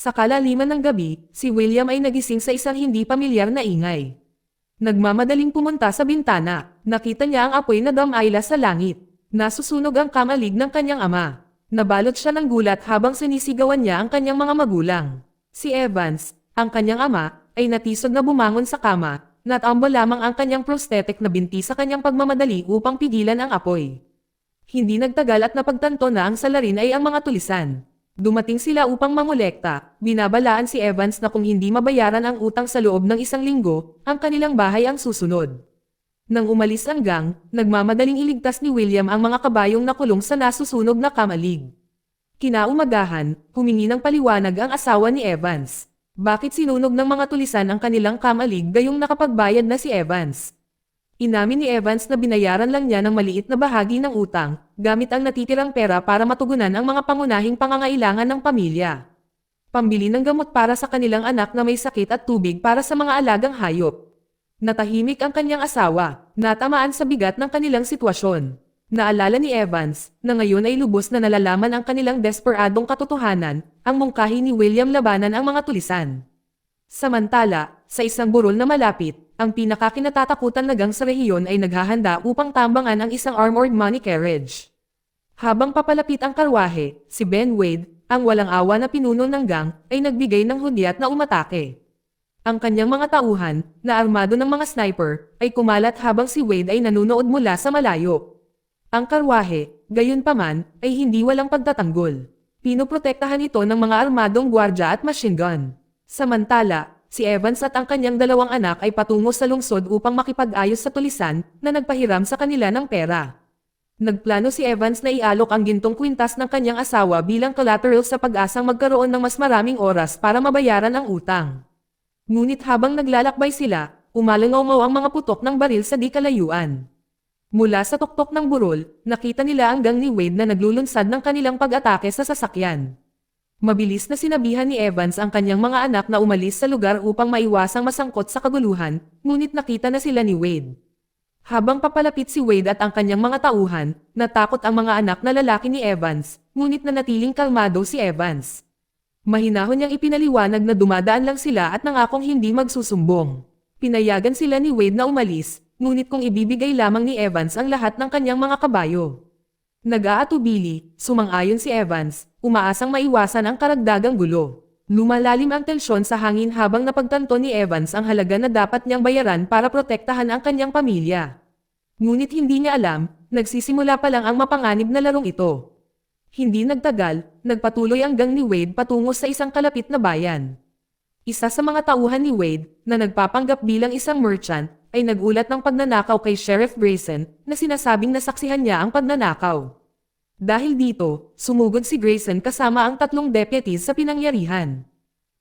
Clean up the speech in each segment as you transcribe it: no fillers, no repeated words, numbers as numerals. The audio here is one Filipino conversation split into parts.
Sa kalaliman ng gabi, si William ay nagising sa isang hindi pamilyar na ingay. Nagmamadaling pumunta sa bintana, nakita niya ang apoy na damayla sa langit. Nasusunog ang kamalig ng kanyang ama. Nabalot siya ng gulat habang sinisigawan niya ang kanyang mga magulang. Si Evans, ang kanyang ama, ay natisod na bumangon sa kama, natambo lamang ang kanyang prosthetic na binti sa kanyang pagmamadali upang pigilan ang apoy. Hindi nagtagal at napagtanto na ang salarin ay ang mga tulisan. Dumating sila upang mangolekta, binabalaan si Evans na kung hindi mabayaran ang utang sa loob ng 1 linggo, ang kanilang bahay ang susunod. Nang umalis ang gang, nagmamadaling iligtas ni William ang mga kabayong nakulong sa nasusunog na kamalig. Kinaumagahan, humingi ng paliwanag ang asawa ni Evans. Bakit sinunog ng mga tulisan ang kanilang kamalig gayong nakapagbayad na si Evans? Inamin ni Evans na binayaran lang niya ng maliit na bahagi ng utang, gamit ang natitirang pera para matugunan ang mga pangunahing pangangailangan ng pamilya. Pambili ng gamot para sa kanilang anak na may sakit at tubig para sa mga alagang hayop. Natahimik ang kanyang asawa, natamaan sa bigat ng kanilang sitwasyon. Naalala ni Evans, na ngayon ay lubos na nalalaman ang kanilang desperadong katotohanan, ang mungkahi ni William labanan ang mga tulisan. Samantala, sa isang burol na malapit, ang pinakakinatatakutan na gang sa rehiyon ay naghahanda upang tambangan ang isang armored money carriage. Habang papalapit ang karwahe, si Ben Wade, ang walang awa na pinuno ng gang, ay nagbigay ng hudyat na umatake. Ang kanyang mga tauhan, na armado ng mga sniper, ay kumalat habang si Wade ay nanunood mula sa malayo. Ang karwahe, gayunpaman, ay hindi walang pagtatanggol. Pinoprotektahan ito ng mga armadong gwardya at machine gun. Samantala, si Evans at ang kanyang 2 anak ay patungo sa lungsod upang makipag-ayos sa tulisan na nagpahiram sa kanila ng pera. Nagplano si Evans na ialok ang gintong kwintas ng kanyang asawa bilang collateral sa pag-asang magkaroon ng mas maraming oras para mabayaran ang utang. Ngunit habang naglalakbay sila, umalangaw ang mga putok ng baril sa di kalayuan. Mula sa tuktok ng burol, nakita nila ang gang ni Wade na naglulunsad ng kanilang pag-atake sa sasakyan. Mabilis na sinabihan ni Evans ang kanyang mga anak na umalis sa lugar upang maiwasang masangkot sa kaguluhan, ngunit nakita na sila ni Wade. Habang papalapit si Wade at ang kanyang mga tauhan, natakot ang mga anak na lalaki ni Evans, ngunit nanatiling kalmado si Evans. Mahinahon niyang ipinaliwanag na dumadaan lang sila at nangakong hindi magsusumbong. Pinayagan sila ni Wade na umalis, ngunit kung ibibigay lamang ni Evans ang lahat ng kanyang mga kabayo. Nag-aatubili, sumang-ayon si Evans, umaasang maiwasan ang karagdagang gulo. Lumalalim ang tensyon sa hangin habang napagtanto ni Evans ang halaga na dapat niyang bayaran para protektahan ang kanyang pamilya. Ngunit hindi niya alam, nagsisimula pa lang ang mapanganib na larong ito. Hindi nagtagal, nagpatuloy ang gang ni Wade patungo sa isang kalapit na bayan. Isa sa mga tauhan ni Wade, na nagpapanggap bilang isang merchant, ay nagulat ng pagnanakaw kay Sheriff Grayson na sinasabing nasaksihan niya ang pagnanakaw. Dahil dito, sumugod si Grayson kasama ang 3 deputies sa pinangyarihan.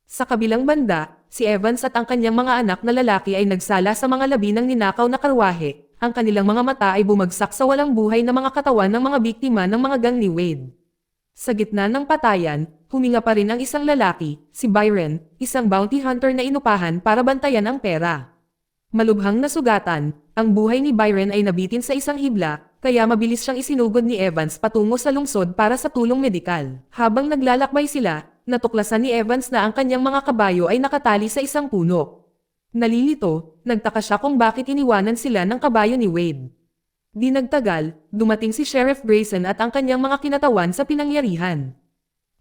Sa kabilang banda, si Evans at ang kanyang mga anak na lalaki ay nagsala sa mga labi ng ninakaw na karwahe, ang kanilang mga mata ay bumagsak sa walang buhay na mga katawan ng mga biktima ng mga gang ni Wade. Sa gitna ng patayan, huminga pa rin ang isang lalaki, si Byron, isang bounty hunter na inupahan para bantayan ang pera. Malubhang nasugatan, ang buhay ni Byron ay nabitin sa isang hibla, kaya mabilis siyang isinugod ni Evans patungo sa lungsod para sa tulong medikal. Habang naglalakbay sila, natuklasan ni Evans na ang kanyang mga kabayo ay nakatali sa isang puno. Nalilito, nagtaka siya kung bakit iniwanan sila ng kabayo ni Wade. Di nagtagal, dumating si Sheriff Grayson at ang kanyang mga kinatawan sa pinangyarihan.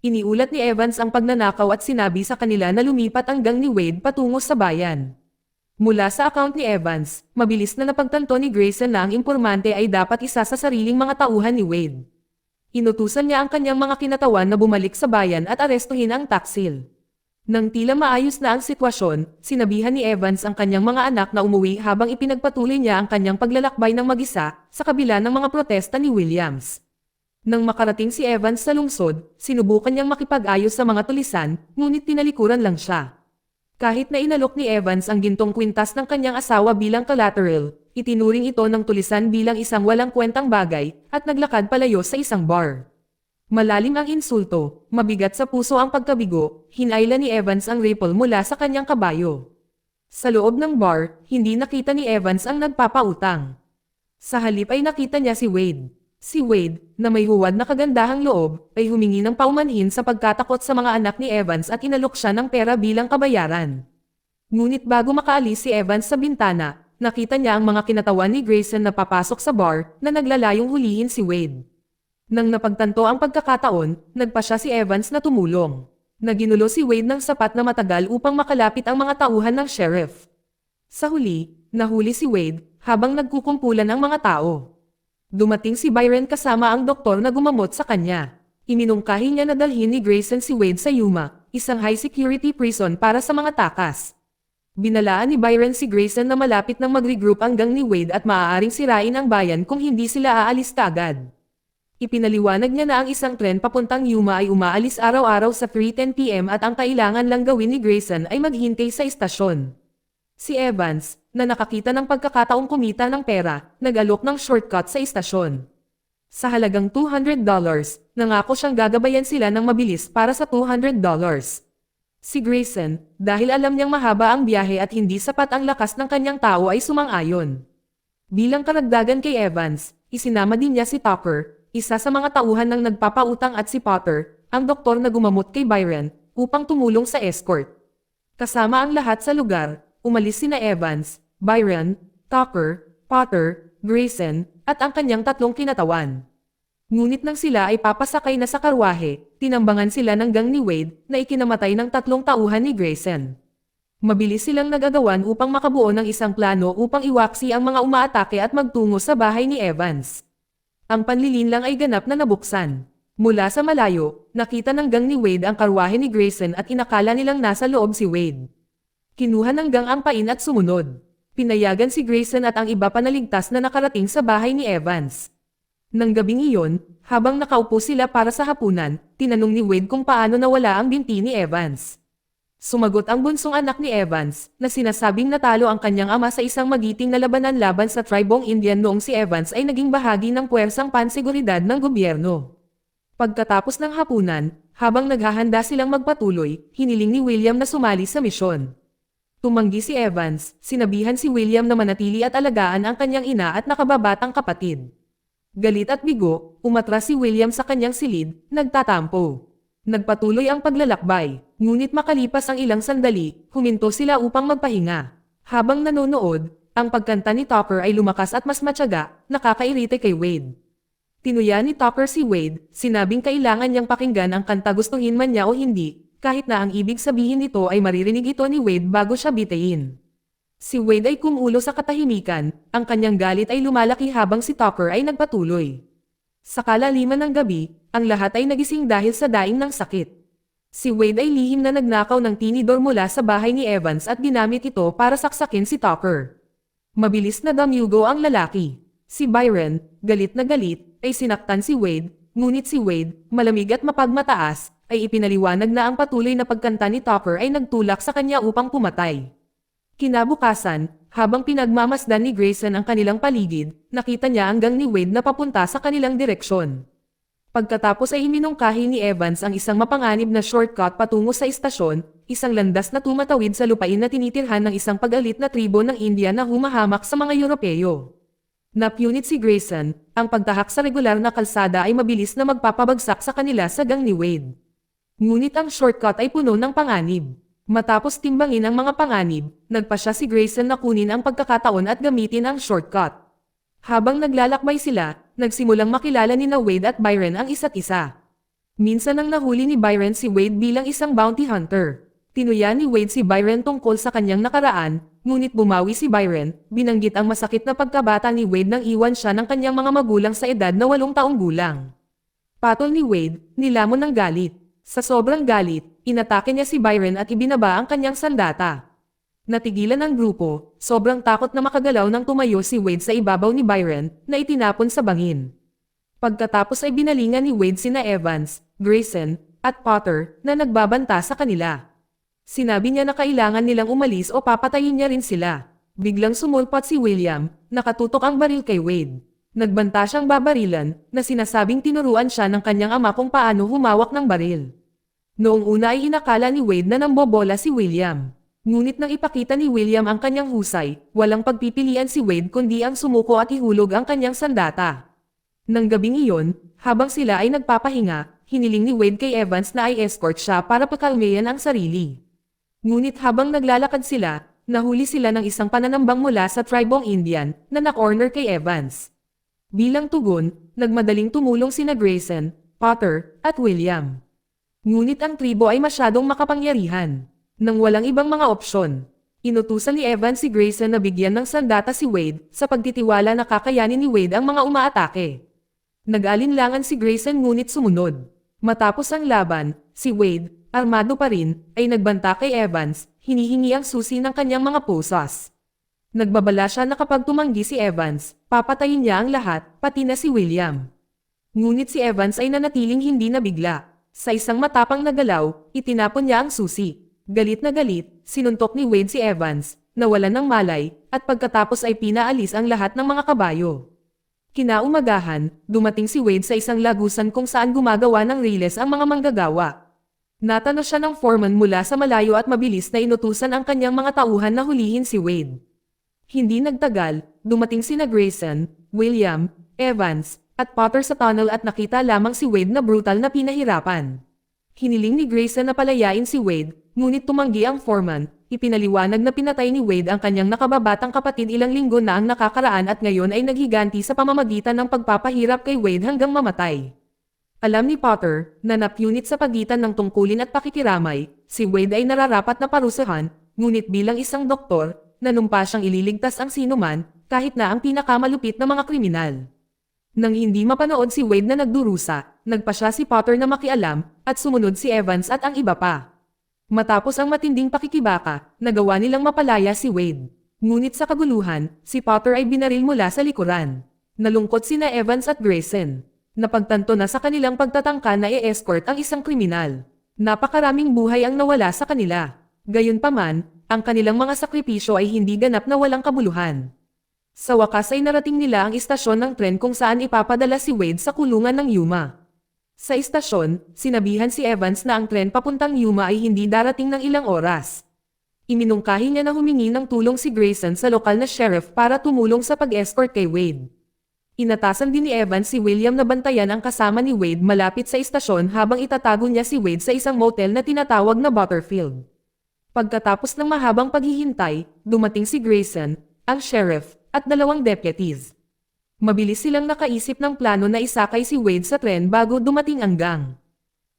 Iniulat ni Evans ang pagnanakaw at sinabi sa kanila na lumipat ang gang ni Wade patungo sa bayan. Mula sa account ni Evans, mabilis na napagtanto ni Grayson na ang impormante ay dapat isa sa sariling mga tauhan ni Wade. Inutusan niya ang kanyang mga kinatawan na bumalik sa bayan at arestuhin ang taksil. Nang tila maayos na ang sitwasyon, sinabihan ni Evans ang kanyang mga anak na umuwi habang ipinagpatuloy niya ang kanyang paglalakbay ng mag-isa, sa kabila ng mga protesta ni Williams. Nang makarating si Evans sa lungsod, sinubukan niyang makipag-ayos sa mga tulisan, ngunit tinalikuran lang siya. Kahit na inalok ni Evans ang gintong kwintas ng kanyang asawa bilang collateral, itinuring ito ng tulisan bilang isang walang kwentang bagay, at naglakad palayo sa isang bar. Malalim ang insulto, mabigat sa puso ang pagkabigo, hinayla ni Evans ang rifle mula sa kanyang kabayo. Sa loob ng bar, hindi nakita ni Evans ang nagpapautang. Sa halip ay nakita niya si Wade. Si Wade, na may huwad na kagandahang loob, ay humingi ng paumanhin sa pagkatakot sa mga anak ni Evans at inalok siya ng pera bilang kabayaran. Ngunit bago makaalis si Evans sa bintana, nakita niya ang mga kinatawan ni Grayson na papasok sa bar na naglalayong hulihin si Wade. Nang napagtanto ang pagkakataon, nagpa siya si Evans na tumulong. Naginulo si Wade ng sapat na matagal upang makalapit ang mga tauhan ng sheriff. Sa huli, nahuli si Wade habang nagkukumpulan ang mga tao. Dumating si Byron kasama ang doktor na gumamot sa kanya. Iminungkahi niya na dalhin ni Grayson si Wade sa Yuma, isang high-security prison para sa mga takas. Binalaan ni Byron si Grayson na malapit nang mag-regroup ang gang ni Wade at maaaring sirain ang bayan kung hindi sila aalis kaagad. Ipinaliwanag niya na ang isang tren papuntang Yuma ay umaalis araw-araw sa 3:10 PM at ang kailangan lang gawin ni Grayson ay maghintay sa istasyon. Si Evans, na nakakita ng pagkakataong kumita ng pera, nag-alok ng shortcut sa istasyon. Sa halagang $200, nangako siyang gagabayan sila ng mabilis para sa $200. Si Grayson, dahil alam niyang mahaba ang biyahe at hindi sapat ang lakas ng kanyang tao ay sumang-ayon. Bilang karagdagan kay Evans, isinama din niya si Tucker, isa sa mga tauhan ng nagpapautang at si Potter, ang doktor na gumamot kay Byron, upang tumulong sa escort. Kasama ang lahat sa lugar, umalis sina Evans, Byron, Tucker, Potter, Grayson, at ang kanyang tatlong kinatawan. Ngunit nang sila ay papasakay na sa karwahe, tinambangan sila ng gang ni Wade na ikinamatay ng tatlong tauhan ni Grayson. Mabilis silang nagagawan upang makabuo ng isang plano upang iwaksi ang mga umaatake at magtungo sa bahay ni Evans. Ang panlilinlang ay ganap na nabuksan. Mula sa malayo, nakita ng gang ni Wade ang karwahe ni Grayson at inakala nilang nasa loob si Wade. Kinuha ng gang ang pain at sumunod. Pinayagan si Grayson at ang iba pa na ligtas na nakarating sa bahay ni Evans. Nang gabing iyon, habang nakaupo sila para sa hapunan, tinanong ni Wade kung paano nawala ang binti ni Evans. Sumagot ang bunsong anak ni Evans, na sinasabing natalo ang kanyang ama sa isang magiting na labanan laban sa tribong Indian noong si Evans ay naging bahagi ng puwersang panseguridad ng gobyerno. Pagkatapos ng hapunan, habang naghahanda silang magpatuloy, hiniling ni William na sumali sa misyon. Tumanggi si Evans, sinabihan si William na manatili at alagaan ang kanyang ina at nakababatang kapatid. Galit at bigo, umatras si William sa kanyang silid, nagtatampo. Nagpatuloy ang paglalakbay, ngunit makalipas ang ilang sandali, huminto sila upang magpahinga. Habang nanonood, ang pagkanta ni Tucker ay lumakas at mas matyaga, nakakairite kay Wade. Tinuya ni Tucker si Wade, sinabing kailangan niyang pakinggan ang kanta gustuhin man niya o hindi, kahit na ang ibig sabihin nito ay maririnig ito ni Wade bago siya bitayin. Si Wade ay kumulo sa katahimikan, ang kanyang galit ay lumalaki habang si Tucker ay nagpatuloy. Sa kalaliman ng gabi, ang lahat ay nagising dahil sa daing ng sakit. Si Wade ay lihim na nagnakaw ng tinidor mula sa bahay ni Evans at ginamit ito para saksakin si Tucker. Mabilis na damyugo ang lalaki. Si Byron, galit na galit, ay sinaktan si Wade, ngunit si Wade, malamig at mapagmataas, ay ipinaliwanag na ang patuloy na pagkanta ni Tucker ay nagtulak sa kanya upang pumatay. Kinabukasan, habang pinagmamasdan ni Grayson ang kanilang paligid, nakita niya ang gang ni Wade na papunta sa kanilang direksyon. Pagkatapos ay iminungkahi ni Evans ang isang mapanganib na shortcut patungo sa istasyon, isang landas na tumatawid sa lupain na tinitirhan ng isang pag-alit na tribo ng India na humahamak sa mga Europeo. Napunit si Grayson, ang pagtahak sa regular na kalsada ay mabilis na magpapabagsak sa kanila sa gang ni Wade. Ngunit ang shortcut ay puno ng panganib. Matapos timbangin ang mga panganib, nagpa siya si Grayson na kunin ang pagkakataon at gamitin ang shortcut. Habang naglalakbay sila, nagsimulang makilala ni Wade at Byron ang isa't isa. Minsan nang nahuli ni Byron si Wade bilang isang bounty hunter. Tinuya ni Wade si Byron tungkol sa kanyang nakaraan, ngunit bumawi si Byron, binanggit ang masakit na pagkabata ni Wade nang iwan siya ng kanyang mga magulang sa edad na 8 taong gulang. Patol ni Wade, nilamon ng galit. Sa sobrang galit, inatake niya si Byron at ibinaba ang kanyang sandata. Natigilan ang grupo, sobrang takot na makagalaw nang tumayo si Wade sa ibabaw ni Byron, na itinapon sa bangin. Pagkatapos ay binalingan ni Wade sina Evans, Grayson, at Potter, na nagbabanta sa kanila. Sinabi niya na kailangan nilang umalis o papatayin niya rin sila. Biglang sumulpot si William, nakatutok ang baril kay Wade. Nagbanta siyang babarilan, na sinasabing tinuruan siya ng kanyang ama kung paano humawak ng baril. Noong una ay inakala ni Wade na nambobola si William. Ngunit nang ipakita ni William ang kanyang husay, walang pagpipilian si Wade kundi ang sumuko at ihulog ang kanyang sandata. Nang gabing iyon, habang sila ay nagpapahinga, hiniling ni Wade kay Evans na ay escort siya para pakalmayan ang sarili. Ngunit habang naglalakad sila, nahuli sila ng isang pananambang mula sa tribong Indian na na-corner kay Evans. Bilang tugon, nagmadaling tumulong sina Grayson, Potter, at William. Ngunit ang tribo ay masyadong makapangyarihan. Nang walang ibang mga opsyon, inutusan ni Evans si Grayson na bigyan ng sandata si Wade sa pagtitiwala na kakayanin ni Wade ang mga umaatake. Nag-alinlangan si Grayson ngunit sumunod. Matapos ang laban, si Wade, armado pa rin, ay nagbanta kay Evans, hinihingi ang susi ng kanyang mga pusas. Nagbabala siya na kapag tumanggi si Evans, papatayin niya ang lahat, pati na si William. Ngunit si Evans ay nanatiling hindi nabigla. Sa isang matapang na galaw, itinapon niya ang susi. Galit na galit, sinuntok ni Wade si Evans, nawalan ng malay, at pagkatapos ay pinaalis ang lahat ng mga kabayo. Kinaumagahan, dumating si Wade sa isang lagusan kung saan gumagawa ng riles ang mga manggagawa. Natano siya ng foreman mula sa malayo at mabilis na inutusan ang kanyang mga tauhan na hulihin si Wade. Hindi nagtagal, dumating sina Grayson, William, Evans, at Potter sa tunnel at nakita lamang si Wade na brutal na pinahirapan. Hiniling ni Grayson na palayain si Wade, ngunit tumanggi ang foreman. Ipinaliwanag na pinatay ni Wade ang kanyang nakababatang kapatid ilang linggo na ang nakakaraan at ngayon ay naghiganti sa pamamagitan ng pagpapahirap kay Wade hanggang mamatay. Alam ni Potter na napunit sa pagitan ng tungkulin at pakikiramay, si Wade ay nararapat na parusahan, ngunit bilang isang doktor, nanumpa siyang ililigtas ang sinuman, kahit na ang pinakamalupit na mga kriminal. Nang hindi mapanood si Wade na nagdurusa, nagpa siya si Potter na makialam, at sumunod si Evans at ang iba pa. Matapos ang matinding pakikibaka, nagawa nilang mapalaya si Wade. Ngunit sa kaguluhan, si Potter ay binaril mula sa likuran. Nalungkot sina Evans at Grayson. Napagtanto na sa kanilang pagtatangka na i-escort ang isang kriminal. Napakaraming buhay ang nawala sa kanila. Gayunpaman, ang kanilang mga sakripisyo ay hindi ganap na walang kabuluhan. Sa wakas ay narating nila ang istasyon ng tren kung saan ipapadala si Wade sa kulungan ng Yuma. Sa istasyon, sinabihan si Evans na ang tren papuntang Yuma ay hindi darating ng ilang oras. Iminungkahi niya na humingi ng tulong si Grayson sa lokal na sheriff para tumulong sa pag-escort kay Wade. Inatasan din ni Evans si William na bantayan ang kasama ni Wade malapit sa istasyon habang itatago niya si Wade sa isang motel na tinatawag na Butterfield. Pagkatapos ng mahabang paghihintay, dumating si Grayson, ang sheriff, at 2 deputies. Mabilis silang nakaisip ng plano na isakay si Wade sa tren bago dumating ang gang.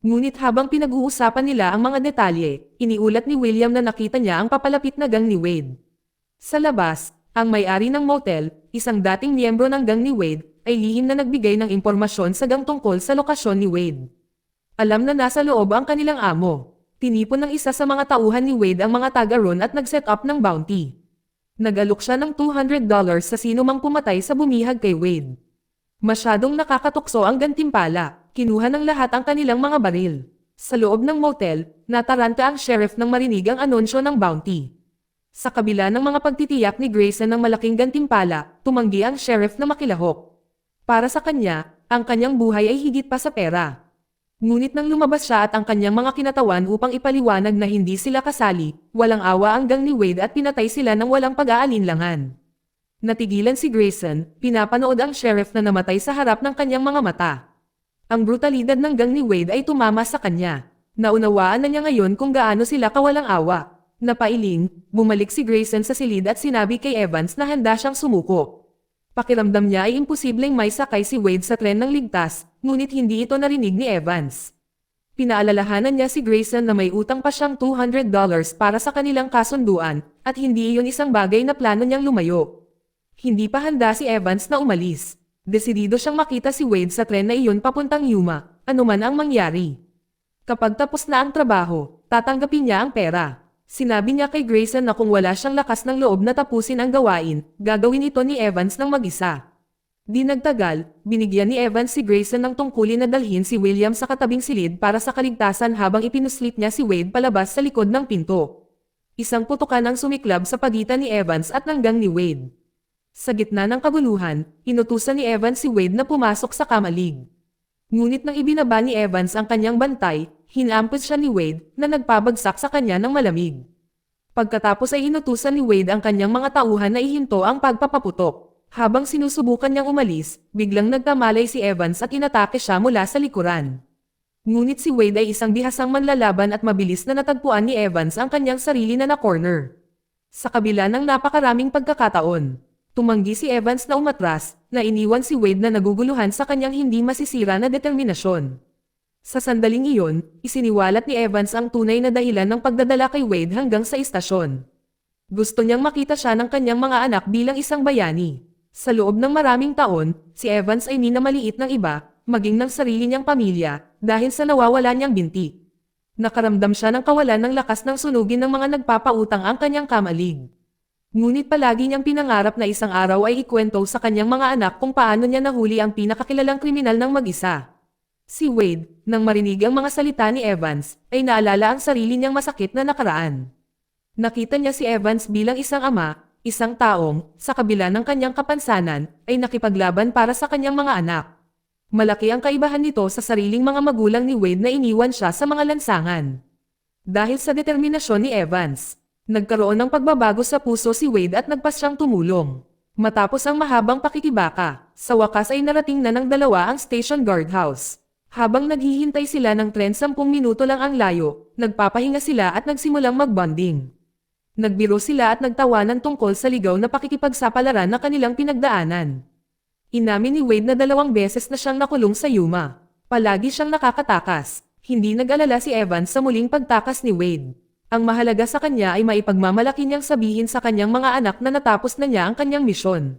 Ngunit habang pinag-uusapan nila ang mga detalye, iniulat ni William na nakita niya ang papalapit na gang ni Wade. Sa labas, ang may-ari ng motel, isang dating miyembro ng gang ni Wade, ay lihim na nagbigay ng impormasyon sa gang tungkol sa lokasyon ni Wade. Alam na nasa loob ang kanilang amo. Tinipon ng isa sa mga tauhan ni Wade ang mga taga-ron at nag-set up ng bounty. Nag-alok siya ng $200 sa sino mang pumatay sa bumihag kay Wade. Masyadong nakakatukso ang gantimpala, kinuha ng lahat ang kanilang mga baril. Sa loob ng motel, nataranta ang sheriff nang marinig ang anunsyo ng bounty. Sa kabila ng mga pagtitiyak ni Grayson ng malaking gantimpala, tumanggi ang sheriff na makilahok. Para sa kanya, ang kanyang buhay ay higit pa sa pera. Ngunit nang lumabas siya at ang kanyang mga kinatawan upang ipaliwanag na hindi sila kasali, walang awa ang gang ni Wade at pinatay sila ng walang pag-aalinlangan. Natigilan si Grayson, pinapanood ang sheriff na namatay sa harap ng kanyang mga mata. Ang brutalidad ng gang ni Wade ay tumama sa kanya. Naunawaan na niya ngayon kung gaano sila kawalang awa. Napailing, bumalik si Grayson sa silid at sinabi kay Evans na handa siyang sumuko. Pakiramdam niya ay imposibleng may sakay si Wade sa tren ng ligtas, ngunit hindi ito narinig ni Evans. Pinaalalahanan niya si Grayson na may utang pa siyang $200 para sa kanilang kasunduan, at hindi iyon isang bagay na plano niyang lumayo. Hindi pa handa si Evans na umalis. Desidido siyang makita si Wade sa tren na iyon papuntang Yuma, anuman ang mangyari. Kapag tapos na ang trabaho, tatanggapin niya ang pera. Sinabi niya kay Grayson na kung wala siyang lakas ng loob na tapusin ang gawain, gagawin ito ni Evans ng mag-isa. Di nagtagal, binigyan ni Evans si Grayson ng tungkulin na dalhin si William sa katabing silid para sa kaligtasan habang ipinuslit niya si Wade palabas sa likod ng pinto. Isang putukan ang sumiklab sa pagitan ni Evans at ng gang ni Wade. Sa gitna ng kaguluhan, inutusan ni Evans si Wade na pumasok sa kamalig. Ngunit nang ibinaba ni Evans ang kanyang bantay, hinampos siya ni Wade na nagpabagsak sa kanya ng malamig. Pagkatapos ay inutusan ni Wade ang kanyang mga tauhan na ihinto ang pagpapaputok. Habang sinusubukan niyang umalis, biglang nagkamalay si Evans at inatake siya mula sa likuran. Ngunit si Wade ay isang bihasang manlalaban at mabilis na natagpuan ni Evans ang kanyang sarili na na-corner. Sa kabila ng napakaraming pagkakataon, tumanggi si Evans na umatras, na iniwan si Wade na naguguluhan sa kanyang hindi masisira na determinasyon. Sa sandaling iyon, isiniwalat ni Evans ang tunay na dahilan ng pagdadala kay Wade hanggang sa istasyon. Gusto niyang makita siya ng kanyang mga anak bilang isang bayani. Sa loob ng maraming taon, si Evans ay minamaliit ng iba, maging ng sarili niyang pamilya, dahil sa nawawala niyang binti. Nakaramdam siya ng kawalan ng lakas ng sunugin ng mga nagpapautang ang kanyang kamalig. Ngunit palagi niyang pinangarap na isang araw ay ikwento sa kanyang mga anak kung paano niya nahuli ang pinakakilalang kriminal ng mag-isa. Si Wade, nang marinig ang mga salita ni Evans, ay naalala ang sarili niyang masakit na nakaraan. Nakita niya si Evans bilang isang ama, isang taong, sa kabila ng kanyang kapansanan, ay nakipaglaban para sa kanyang mga anak. Malaki ang kaibahan nito sa sariling mga magulang ni Wade na iniwan siya sa mga lansangan. Dahil sa determinasyon ni Evans, nagkaroon ng pagbabago sa puso si Wade at nagpasyang tumulong. Matapos ang mahabang pakikibaka, sa wakas ay narating na ng dalawa ang station guardhouse. Habang naghihintay sila ng tren 10 minuto lang ang layo, nagpapahinga sila at nagsimulang magbonding. Nagbiro sila at nagtawanan tungkol sa ligaw na pakikipagsapalaran na kanilang pinagdaanan. Inamin ni Wade na 2 beses na siyang nakulong sa Yuma. Palagi siyang nakakatakas. Hindi nag-alala si Evans sa muling pagtakas ni Wade. Ang mahalaga sa kanya ay maipagmamalaki niyang sabihin sa kanyang mga anak na natapos na niya ang kanyang misyon.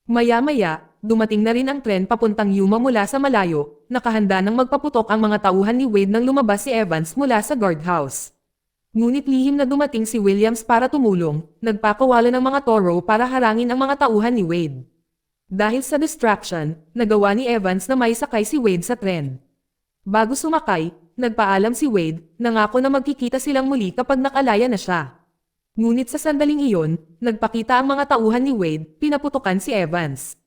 Maya-maya, dumating na rin ang tren papuntang Yuma mula sa malayo, nakahanda nang magpaputok ang mga tauhan ni Wade nang lumabas si Evans mula sa guardhouse. Ngunit lihim na dumating si Williams para tumulong, nagpakawala ng mga toro para harangin ang mga tauhan ni Wade. Dahil sa distraction, nagawa ni Evans na may sakay si Wade sa tren. Bago sumakay, nagpaalam si Wade, nangako na magkikita silang muli kapag nakalaya na siya. Ngunit sa sandaling iyon, nagpakita ang mga tauhan ni Wade, pinaputukan si Evans.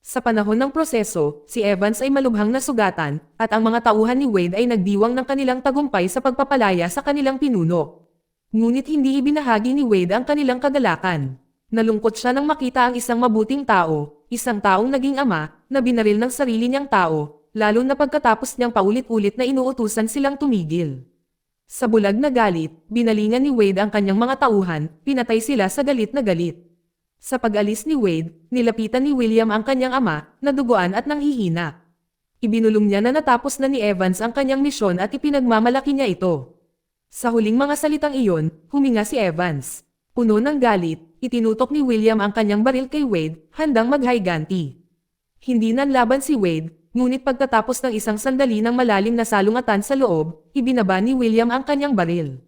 Sa panahon ng proseso, si Evans ay malubhang nasugatan, at ang mga tauhan ni Wade ay nagdiwang ng kanilang tagumpay sa pagpapalaya sa kanilang pinuno. Ngunit hindi ibinahagi ni Wade ang kanilang kagalakan. Nalungkot siya nang makita ang isang mabuting tao, isang taong naging ama, na binaril ng sarili niyang tao, lalo na pagkatapos niyang paulit-ulit na inuutusan silang tumigil. Sa bulag na galit, binalingan ni Wade ang kanyang mga tauhan, pinatay sila sa galit na galit. Sa pag-alis ni Wade, nilapitan ni William ang kanyang ama, naduguan at nanghihina. Ibinulong niya na natapos na ni Evans ang kanyang misyon at ipinagmamalaki niya ito. Sa huling mga salitang iyon, huminga si Evans. Puno ng galit, itinutok ni William ang kanyang baril kay Wade, handang maghayganti. Hindi nanlaban si Wade, ngunit pagkatapos ng isang sandali ng malalim na salungatan sa loob, ibinaba ni William ang kanyang baril.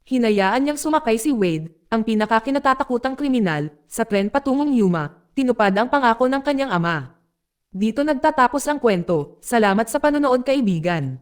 Hinayaan niyang sumakay si Wade, ang pinakakinatatakutang kriminal, sa tren patungong Yuma, tinupad ang pangako ng kanyang ama. Dito nagtatapos ang kwento. Salamat sa panonood, kaibigan.